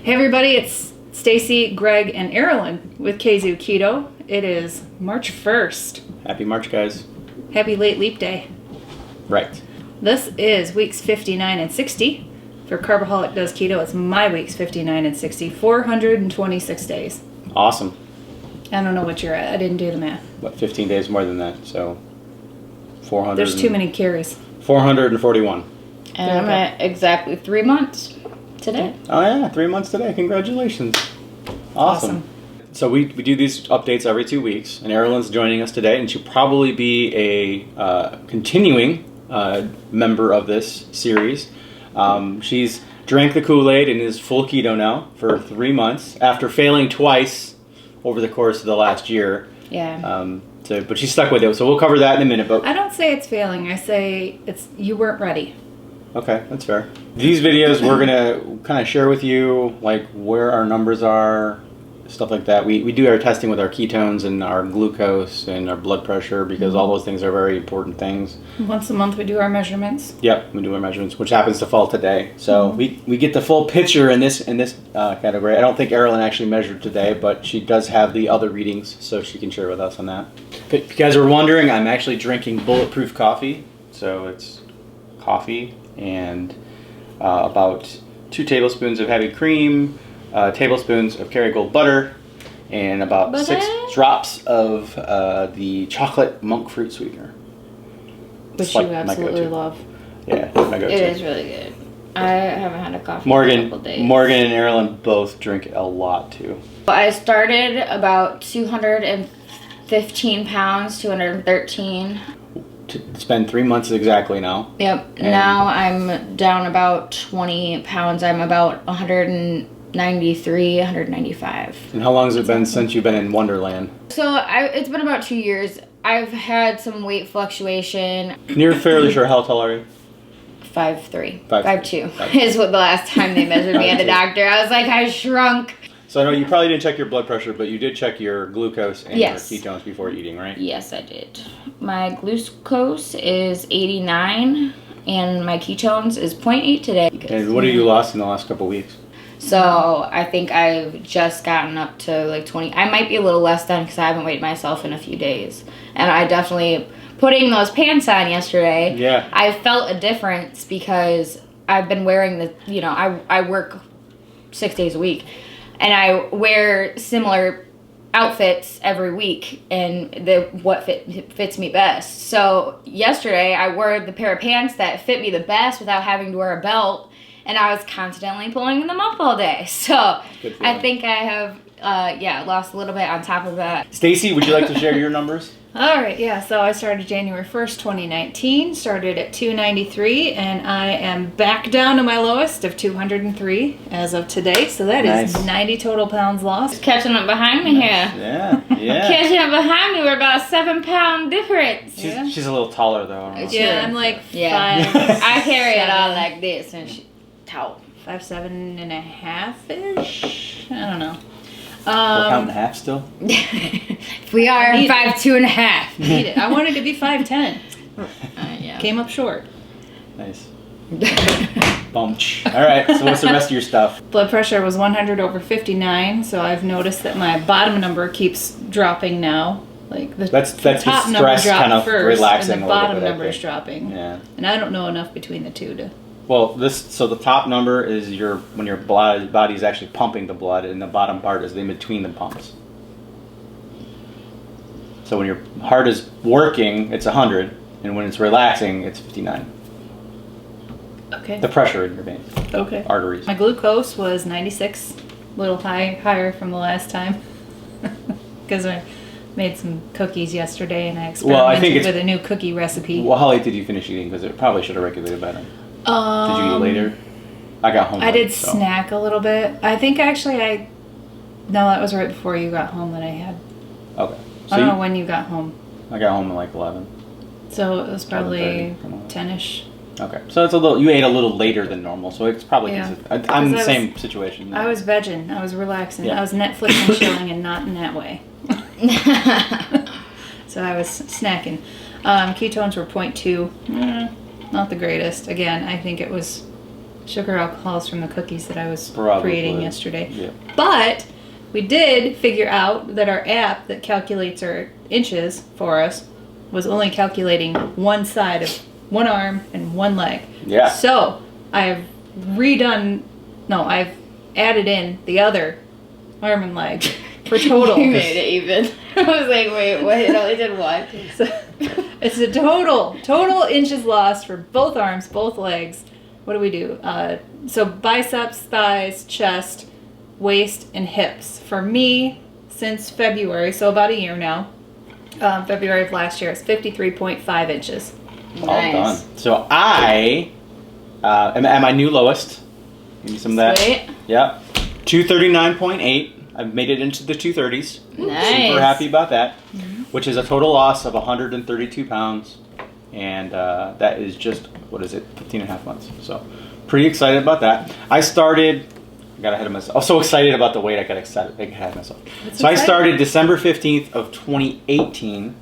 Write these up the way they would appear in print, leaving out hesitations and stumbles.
Hey everybody, it's Stacy, Greg, and Arilyn with Kzoo Keto. It is March 1st. Happy March, guys. Happy late leap day. Right. This is weeks 59 and 60. For Carbaholic Does Keto, it's my weeks 59 and 60. 426 days. Awesome. I don't know what you're at. I didn't do the math. But 15 days more than that, so 400. There's too many carries. 441. And I'm at exactly 3 months today. Oh yeah, 3 months today. Congratulations. Awesome. So we do these updates every 2 weeks, and Arilyn's joining us today, and she'll probably be a continuing member of this series. She's drank the Kool-Aid and is full keto now for 3 months after failing twice over the course of the last year. Yeah. But she's stuck with it, so we'll cover that in a minute. But I don't say it's failing. I say it's you weren't ready. okay, that's fair. These videos we're gonna kind of share with you like where our numbers are, stuff like that. We do our testing with our ketones and our glucose and our blood pressure because all those things are very important things. Once a month we do our measurements. Yep, we do our measurements, which happens to fall today. So we get the full picture in this category. I don't think Arilyn actually measured today, but she does have the other readings, so she can share with us on that. If you guys are wondering, I'm actually drinking bulletproof coffee. So it's coffee and about 2 tablespoons of heavy cream, tablespoons of Kerrygold butter, and about 6 drops of the chocolate monk fruit sweetener. Which you absolutely love. Yeah, my go-to. It is really good. I haven't had a coffee Morgan, in a couple days. Morgan and Arilyn both drink a lot too. I started about 215 pounds, 213. It's been 3 months exactly now. Yep. And now I'm down about 20 pounds. I'm about 193, 195. And how long has it been since you've been in Wonderland? So it's been about 2 years. I've had some weight fluctuation. And you're fairly sure, how tall are you? 5'3", 5'2" 5'2" is what the last time they measured me at the doctor. I was like, I shrunk. So I know you probably didn't check your blood pressure, but you did check your glucose and Yes. your ketones before eating, right? Yes, I did. My glucose is 89, and my ketones is 0.8 today. And what have you lost in the last couple of weeks? So I think I've just gotten up to like 20. I might be a little less than because I haven't weighed myself in a few days. And I definitely, putting those pants on yesterday, Yeah. I felt a difference because I've been wearing the, I work 6 days a week. And I wear similar outfits every week, and what fits me best. So yesterday, I wore the pair of pants that fit me the best without having to wear a belt, and I was constantly pulling them up all day. So I think I have, lost a little bit on top of that. Stacy, would you like to share your numbers? All right, yeah, so I started January 1st, 2019, started at 293, and I am back down to my lowest of 203 as of today, so that is 90 total pounds lost. Catching up behind me here. Yeah. Catching up behind me, we're about a 7-pound difference. She's a little taller, though. I don't know. Yeah, I'm like 5. I carry it all like this, and she's tall. 5'7.5"-ish. I don't know. We're counting half still? We are 5'2.5". Need it. I wanted to be 5'10". Yeah. Came up short. Nice. Bunch. All right, so what's the rest of your stuff? Blood pressure was 100/59, so I've noticed that my bottom number keeps dropping now. Like the That's top the number stress dropped kind of first, relaxing and the a little bottom bit, I number is think. dropping. Yeah. And I don't know enough between the two to. Well, so the top number is when your body is actually pumping the blood, and the bottom part is in between the pumps. So when your heart is working, it's 100, and when it's relaxing, it's 59. Okay. The pressure in your veins, Okay. arteries. My glucose was 96, a little higher from the last time, because I made some cookies yesterday, and I experimented with a new cookie recipe. Well, how late did you finish eating? Because it probably should have regulated better. Did you eat later? I got home. I did snack a little bit. I think actually no, that was right before you got home that I had. Okay. So I don't know when you got home. I got home at like 11. So it was probably 11:30. 10ish. Okay. So it's you ate a little later than normal, so it's probably Yeah. consistent. I'm in the same situation. I was vegging. I was relaxing. Yeah. I was Netflix and chilling, and not in that way. So I was snacking. Ketones were 0.2. Not the greatest. Again, I think it was sugar alcohols from the cookies that I was Probably. creating yesterday. Yeah. But we did figure out that our app that calculates our inches for us was only calculating one side of one arm and one leg. Yeah. So I've I've added in the other arm and leg for total. You made it even. I was like, wait, what? It only did what? So, it's a total inches lost for both arms, both legs. What do we do? So biceps, thighs, chest, waist, and hips. For me, since February, so about a year now, February of last year, it's 53.5 inches. All done. So I am at my new lowest. Give me some of that. Sweet. Yep. 239.8. I've made it into the 230s. Nice. Super happy about that. Which is a total loss of 132 pounds. And that is just, 15 and a half months. So pretty excited about that. I got ahead of myself. I was so excited about the weight, I got ahead of myself. So I started December 15th of 2018.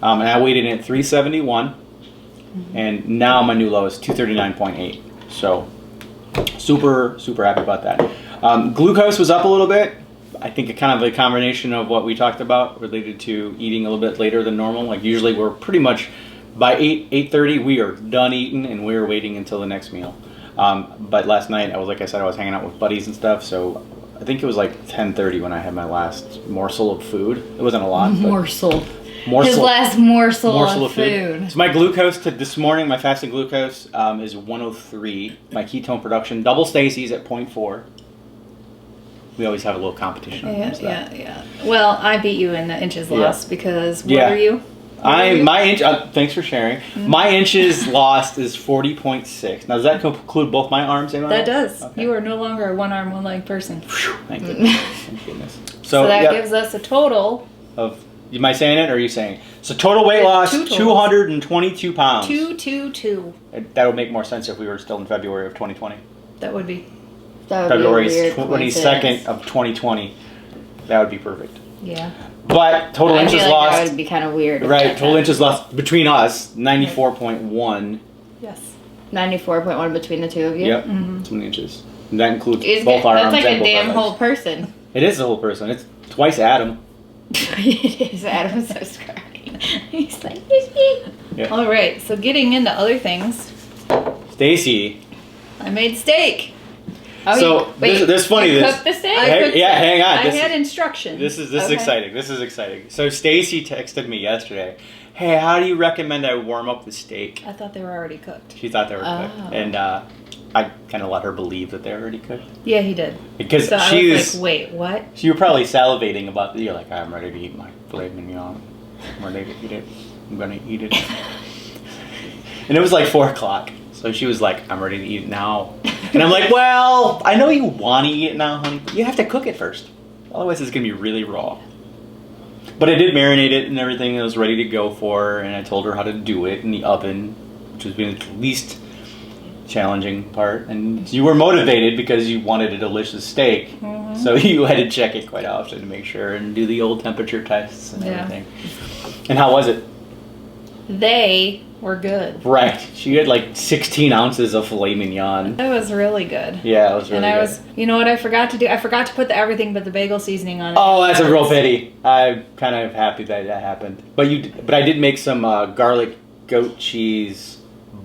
And I weighed in at 371. And now my new low is 239.8. So super, super happy about that. Glucose was up a little bit. I think kind of a combination of what we talked about related to eating a little bit later than normal. Like usually we're pretty much by 8:30 we are done eating and we're waiting until the next meal. But last night I was hanging out with buddies and stuff. So I think it was like 10:30 when I had my last morsel of food. It wasn't a lot. Morsel. Morsel. His last morsel of food. So my glucose this morning, my fasting glucose is 103. My ketone production, double Stacy's at 0.4. We always have a little competition. Yeah. Well, I beat you in the inches lost because what are you? Thanks for sharing. My inches lost is 40.6. Now, does that include both my arms and my That legs? does. Okay. You are no longer a one arm, one leg person. Thank goodness. Thank goodness. So that gives us a total of. Am I saying it or are you saying it? So total weight loss, 222 pounds. 222. That would make more sense if we were still in February of 2020. That would be. February 22nd of 2020. That would be perfect. Yeah. But total inches lost. That would be kind of weird. Right, total inches lost between us, 94.1. Yes. 94.1 between the two of you? Yep, 20 inches. And that includes both our arms That's like and a both damn our whole legs. person. It is a whole person. It's twice Adam. It is. Adam's so scrawny. He's like, here's me. Yeah. All right. So getting into other things, Stacy. I made steak. Oh, So this is funny. You This cooked the steak? hang on. I had instructions. This is Okay. exciting. This is exciting. So Stacy texted me yesterday. Hey, how do you recommend I warm up the steak? I thought they were already cooked. She thought they were Oh. cooked, and I kind of let her believe that they're already cooked Yeah, he did. because So I she was was. like, wait, what? So you're probably salivating about the. You're like, I'm ready to eat my filet mignon. I'm ready to eat it. I'm gonna eat it. And it was like 4:00. So she was like, I'm ready to eat it now. And I'm like, well, I know you want to eat it now, honey, but you have to cook it first. Otherwise, it's going to be really raw. But I did marinate it and everything. It was ready to go for her. And I told her how to do it in the oven, which was the least challenging part. And you were motivated because you wanted a delicious steak. Mm-hmm. So you had to check it quite often to make sure and do the old temperature tests and everything. And how was it? They were good. Right. She had like 16 ounces of filet mignon. That was really good. Yeah, it was really good. You know what I forgot to do? I forgot to put the everything but the bagel seasoning on it. Oh, that's a real pity. I'm kind of happy that happened. But I did make some garlic goat cheese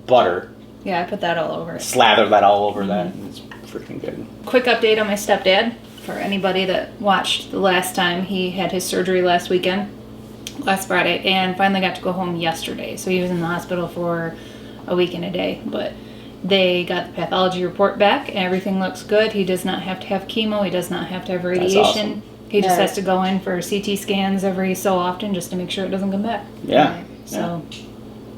butter. Yeah, I put that all over it. Slather that all over that. And it's freaking good. Quick update on my stepdad. For anybody that watched the last time, he had his surgery last Friday, and finally got to go home yesterday. So he was in the hospital for a week and a day. But they got the pathology report back, and everything looks good. He does not have to have chemo. He does not have to have radiation. That's awesome. He just has to go in for CT scans every so often just to make sure it doesn't come back. Yeah. So,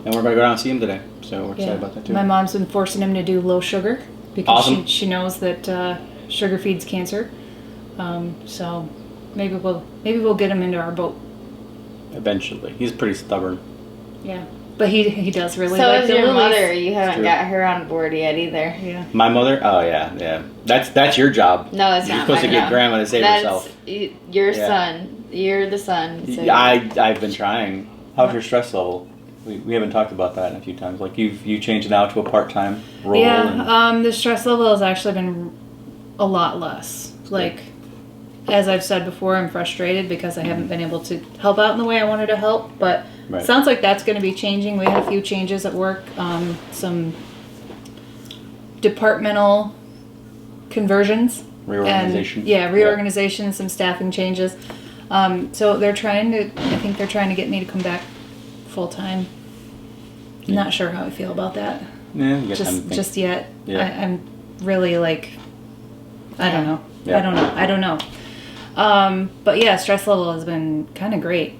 And we're going to go down and see him today. So we're excited about that too. My mom's been forcing him to do low sugar because Awesome. she knows that sugar feeds cancer. So maybe we'll get him into our boat. Eventually. He's pretty stubborn. Yeah, but he does really So like is the your lilies. mother. You haven't True. got her on board yet either. Yeah. My mother? Oh, yeah. That's your job. No, it's You're not. supposed to mine, get no. grandma to save herself. Your Yeah. son. You're the son. So I've been trying. How's your stress level? We haven't talked about that in a few times. Like you changed now to a part-time role. Yeah, the stress level has actually been a lot less. Like, as I've said before, I'm frustrated because I haven't been able to help out in the way I wanted to help. But it sounds like that's going to be changing. We had a few changes at work, some departmental conversions. Reorganization. And, reorganization, some staffing changes. So I think they're trying to get me to come back full time. Not sure how I feel about that. Yeah, you got time to think. Just yet. Yeah. I'm really like, I don't know. Yeah. I don't know. But yeah, stress level has been kind of great.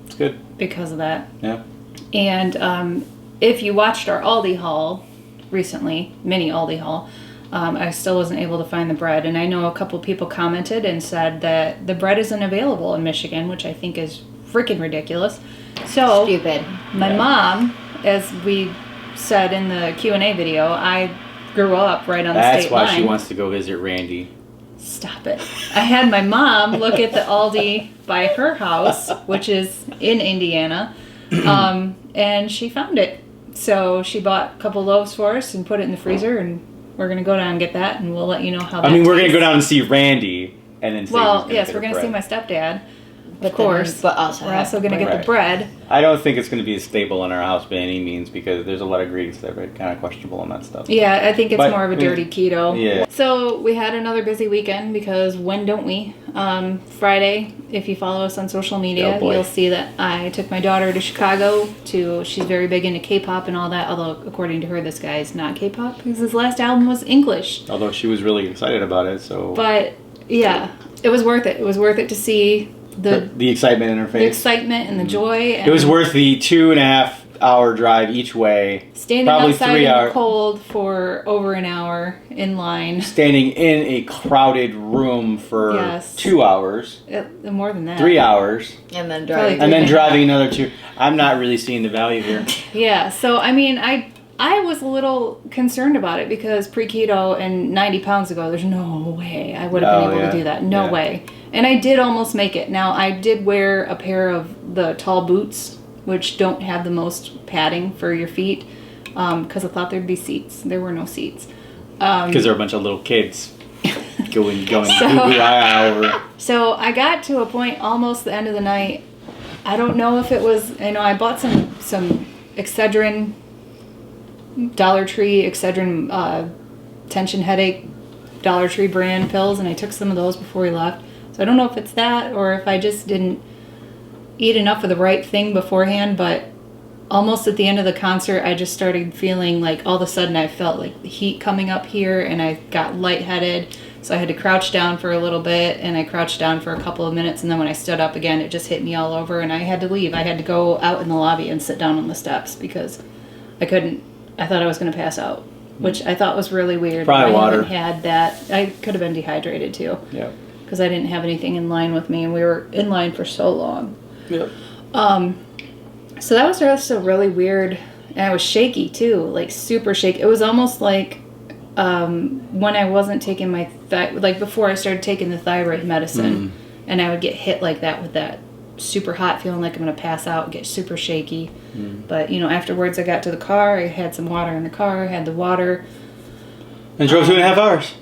It's good. Because of that. Yeah. And if you watched our Aldi haul recently, mini Aldi haul, I still wasn't able to find the bread. And I know a couple people commented and said that the bread isn't available in Michigan, which I think is freaking ridiculous. So Stupid. my mom, as we said in the Q&A video, I grew up right on the state line. That's why she wants to go visit Randy. Stop it. I had my mom look at the Aldi by her house, which is in Indiana, and she found it. So she bought a couple loaves for us and put it in the freezer, and we're going to go down and get that, and we'll let you know how that we're going to tastes. go down and see Randy, and then we're going to see my stepdad. Of course, but also we're also going to get the bread. I don't think it's going to be stable in our house by any means because there's a lot of ingredients that are kind of questionable on that stuff. Yeah, I think it's more of a dirty keto. Yeah. So we had another busy weekend because when don't we? Friday, if you follow us on social media, you'll see that I took my daughter to Chicago she's very big into K-pop and all that, although according to her, this guy is not K-pop because his last album was English. Although she was really excited about it, so. But yeah, it was worth it. It was worth it to see the excitement in her face. The excitement and the joy. And it was worth the 2.5 hour drive each way. Standing outside in the cold for over an hour in line. Standing in a crowded room for 2 hours. More than that. 3 hours. And then driving. And then driving another 2. I'm not really seeing the value here. Yeah, so I mean, I was a little concerned about it because pre-keto and 90 pounds ago, there's no way I would have been able to do that. No way. And I did almost make it. Now, I did wear a pair of the tall boots, which don't have the most padding for your feet, because I thought there'd be seats. There were no seats. Because there were a bunch of little kids going over. So I got to a point almost the end of the night. I don't know if it was, I bought some Excedrin, Dollar Tree Excedrin tension headache Dollar Tree brand pills, and I took some of those before we left. So I don't know if it's that or if I just didn't eat enough of the right thing beforehand, but almost at the end of the concert, I just started feeling like all of a sudden I felt like the heat coming up here and I got lightheaded. So I had to crouch down for a little bit, and I crouched down for a couple of minutes, and then when I stood up again, it just hit me all over, and I had to leave. I had to go out in the lobby and sit down on the steps because I couldn't. I thought I was going to pass out, which I thought was really weird. Probably water. I hadn't had that. I could have been dehydrated too. Yeah. Because I didn't have anything in line with me, and we were in line for so long. Yep. So that was also really weird, and I was shaky too, like super shaky. It was almost like when I wasn't taking my like before I started taking the thyroid medicine, and I would get hit like that with that super hot, feeling like I'm gonna pass out, get super shaky. But afterwards I got to the car. I had some water in the car. I had the water. And drove 2.5 hours.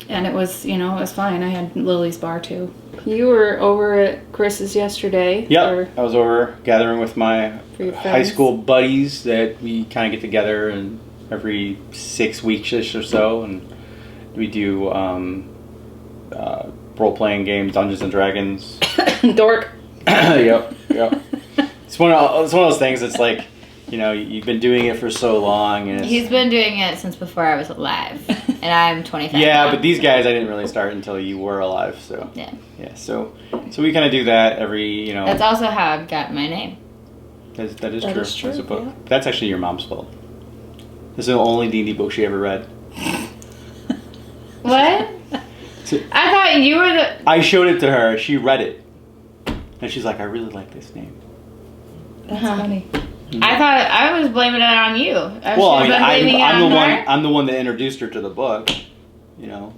And it was, it was fine. I had Lily's bar too. You were over at Chris's yesterday. Yep. I was over gathering with my high school buddies that we kind of get together and every 6 weeks-ish or so, and we do role-playing games, Dungeons and Dragons. Dork. Yep. It's one of those things. It's like, you've been doing it for so long, and he's been doing it since before I was alive, and I'm 25. Yeah, but these guys I didn't really start until you were alive. So yeah. So we kind of do that every. That's also how I got my name. That is true. That's a book. Yeah. That's actually your mom's fault. This is the only D&D book she ever read. What? I thought you were the... I showed it to her. She read it. And she's like, I really like this name. That's funny. Mm-hmm. I thought I was blaming it on you. I'm the one that introduced her to the book. Yeah.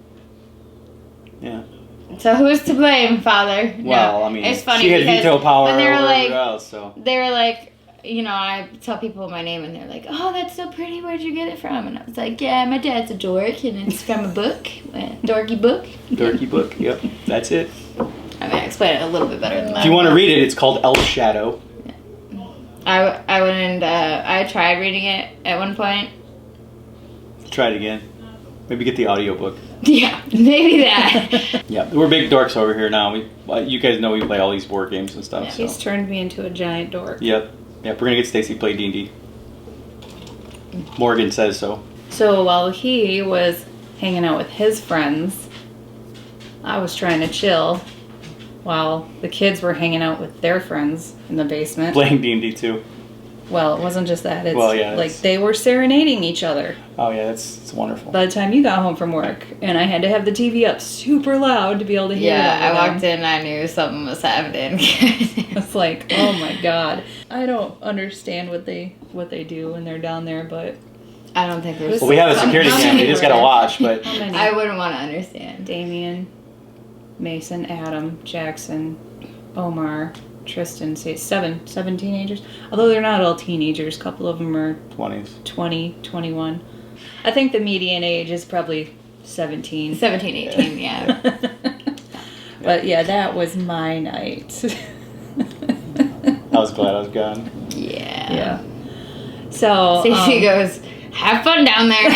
So who's to blame, Father? Well, no, it's funny she had veto power when they were over like, everywhere else, so. They were like, I tell people my name and they're like, oh, that's so pretty. Where'd you get it from? And I was like, yeah, my dad's a dork and it's from a book, a dorky book. Dorky book, yep. That's it. I mean, I explained it a little bit better than that. If you want to read it, it's called Elf Shadow. I went and I tried reading it at one point. Try it again. Maybe get the audiobook. Yeah, maybe that. Yeah, we're big dorks over here now. You guys know we play all these board games and stuff. Yeah. So. He's turned me into a giant dork. Yep. We're gonna get Stacy to play D&D. Morgan says so. So while he was hanging out with his friends, I was trying to chill while the kids were hanging out with their friends in the basement. Playing D&D too. Well, it wasn't just that. It's it's- they were serenading each other. Oh yeah, it's wonderful. By the time you got home from work, and I had to have the TV up super loud to be able to hear it. Yeah, I walked in and I knew something was happening. It's like, oh my god. I don't understand what they do when they're down there, but I don't think there's... Well, we have a security How cam. many You just were gotta there? watch, but how many? I wouldn't want to understand. Damien, Mason, Adam, Jackson, Omar, Tristan, say seven teenagers. Although they're not all teenagers, a couple of them are 20s. 20, 21. I think the median age is probably 17. 17, 18, yeah. But yeah, that was my night. I was glad I was gone. Yeah. Yeah. So Stacey goes, have fun down there.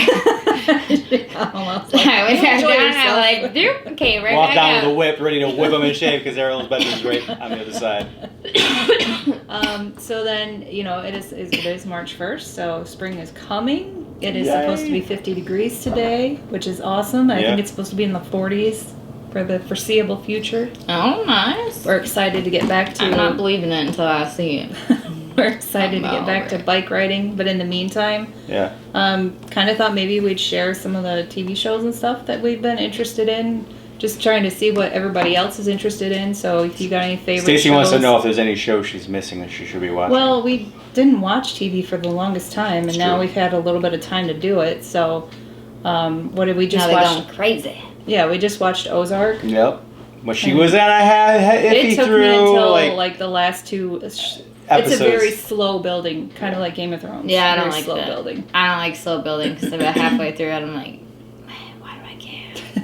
almost So I went down enjoy and I yourself. was like, "Doop, okay, right Walk back down out." with a whip, ready to whip them in shape because Arilyn's bedroom's right on the other side. So then, it is March 1st, so spring is coming. It is Yay. supposed to be 50 degrees today, which is awesome. I Yeah. think it's supposed to be in the 40s for the foreseeable future. Oh, nice. We're excited to get back to I'm not believing it until I see it. we're excited to I'm get back to over it. bike riding, but in the meantime, Yeah. kind of thought maybe we'd share some of the TV shows and stuff that we've been interested in. Just trying to see what everybody else is interested in. So if you got any favorite Stacy shows. wants to know if there's any show she's missing that she should be watching. Well, we didn't watch TV for the longest time, and It's now true. we've had a little bit of time to do it. So, what did we just Now they're watch? going crazy. Yeah, we just watched Ozark. Yep. What she was at, I had iffy It took through me until like the last two. It's episodes. a very slow building, kind of like Game of Thrones. Yeah, I don't Very like slow that. building. I don't like slow building because about halfway through it, I'm like, man, why do I care?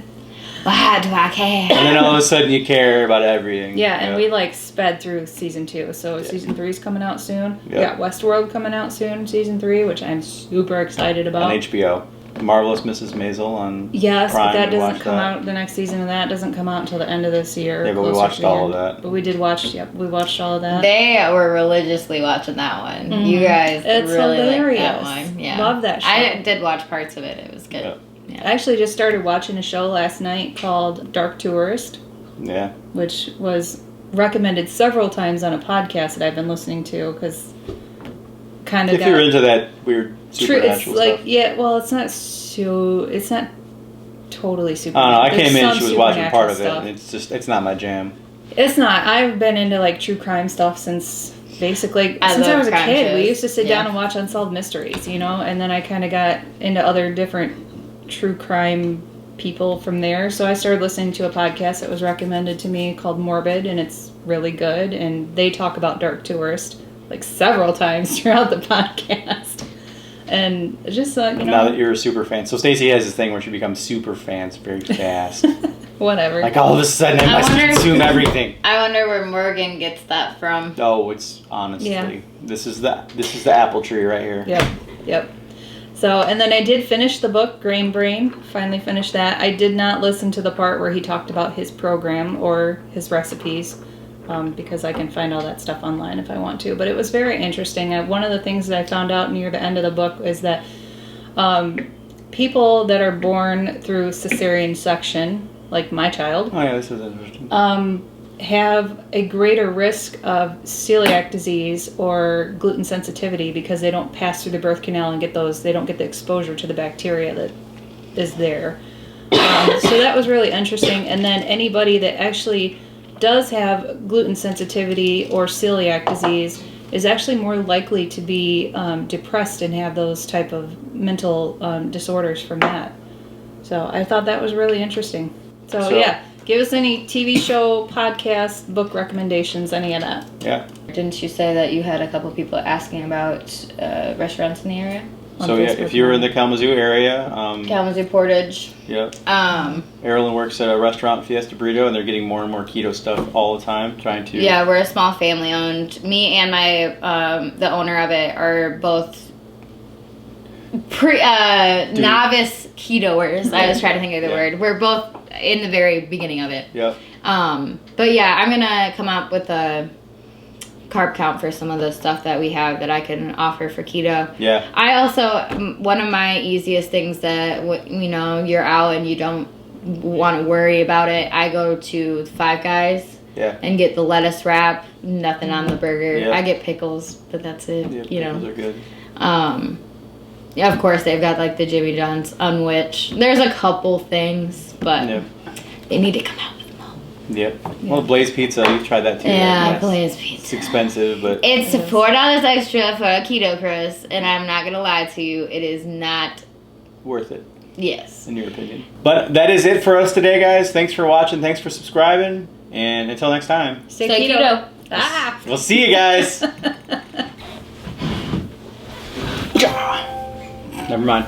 Why do I care? And then all of a sudden you care about everything. Yeah, and we sped through season 2. So season 3 is coming out soon. Yeah. We got Westworld coming out soon, season 3, which I'm super excited about. on HBO. Marvelous Mrs. Maisel on Yes, Prime. but that We doesn't watched come that. out. The next season of that doesn't come out until the end of this year. Yeah, but we closer watched to the all end. of that. But we did watch. Yep, we watched all of that. They were religiously watching that one. Mhm. You guys It's really hilarious. liked that one. Yeah. Love that show. I did watch parts of it. It was good. Yeah. I actually just started watching a show last night called Dark Tourist, Yeah. which was recommended several times on a podcast that I've been listening to because kind of If you're into that weird It's supernatural like stuff. it's not totally I super. don't know. I There's came in, some she was watching part of it, supernatural and stuff. it's not my jam. It's not. I've been into like true crime stuff since basically since I love was a crime kid. We shows. used to sit Yeah. down and watch Unsolved Mysteries, and then I kind of got into other different true crime people from there. So I started listening to a podcast that was recommended to me called Morbid, and it's really good. And they talk about Dark Tourist like several times throughout the podcast. And just Now that you're a super fan. So Stacey has this thing where she becomes super fans very fast. whatever. Like all of a sudden I I must wonder- consume everything. I wonder where Morgan gets that from. Oh, it's honestly. Yeah. This is the apple tree right here. Yep. So, and then I did finish the book, Grain Brain. Finally finished that. I did not listen to the part where he talked about his program or his recipes because I can find all that stuff online if I want to. But it was very interesting. One of the things that I found out near the end of the book is that people that are born through cesarean section, like my child, Oh yeah, this is interesting. have a greater risk of celiac disease or gluten sensitivity because they don't pass through the birth canal and they don't get the exposure to the bacteria that is there. So that was really interesting. And then anybody that actually does have gluten sensitivity or celiac disease is actually more likely to be depressed and have those type of mental disorders from that. So I thought that was really interesting. So yeah, Give us any TV show, podcast, book recommendations, any of that. Yeah. Didn't you say that you had a couple people asking about restaurants in the area? So yeah, if you're in the Kalamazoo area, Kalamazoo Portage. Yep. Arilyn works at a restaurant, Fiesta Burrito, and they're getting more and more keto stuff all the time, trying to. Yeah, we're a small family owned. Me and my the owner of it are both novice ketoers. I was trying to think of the word. We're both in the very beginning of it. Yep. But yeah, I'm gonna come up with a carb count for some of the stuff that we have that I can offer for keto. Yeah. I also, one of my easiest things that, you're out and you don't want to worry about it, I go to Five Guys and get the lettuce wrap, nothing on the burger. Yeah. I get pickles, but that's it. Yeah, pickles are good. Yeah, of course, they've got like the Jimmy John's Unwich. There's a couple things, but they need to come out. Yep. Well, Blaze Pizza, you've tried that too. Yeah, right? Blaze Pizza. It's expensive, but it's $4 extra for a keto crust, and I'm not gonna lie to you, it is not worth it. Yes. In your opinion. But that is it for us today, guys. Thanks for watching. Thanks for subscribing, and until next time. Stay keto. We'll see you guys. Never mind.